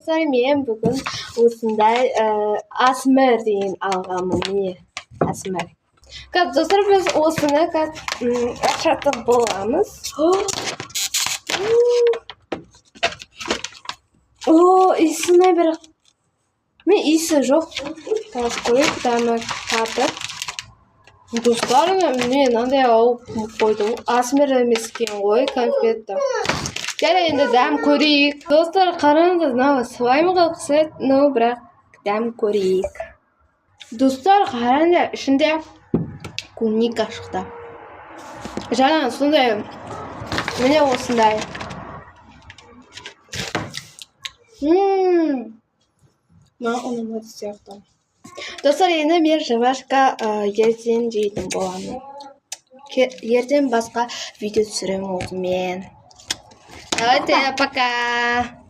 Мен бүгін осындай асмр деген алғанмын. Міне асмр. Достар, біз осыны ашатын боламыз. Иісіне бірақ мен иісі жоқ. Қазір қойып дәмі татып. Достар, мен мынандай алып қойдым. Асмр емес екен ғой, конфетті. Енді дәм көрейік. Достар, қараңыз, мынау слаймға ұқсайды, бірақ дәм көрейік. Достар, қараңыз, ішінде клубника шықты. Жаңа сондай, міне осындай. Маған ұнамады сияқты. Достар, енді мен жабашка ертең жейтін боламын. Ертең басқа видео түсіремін осымен. Давайте, пока!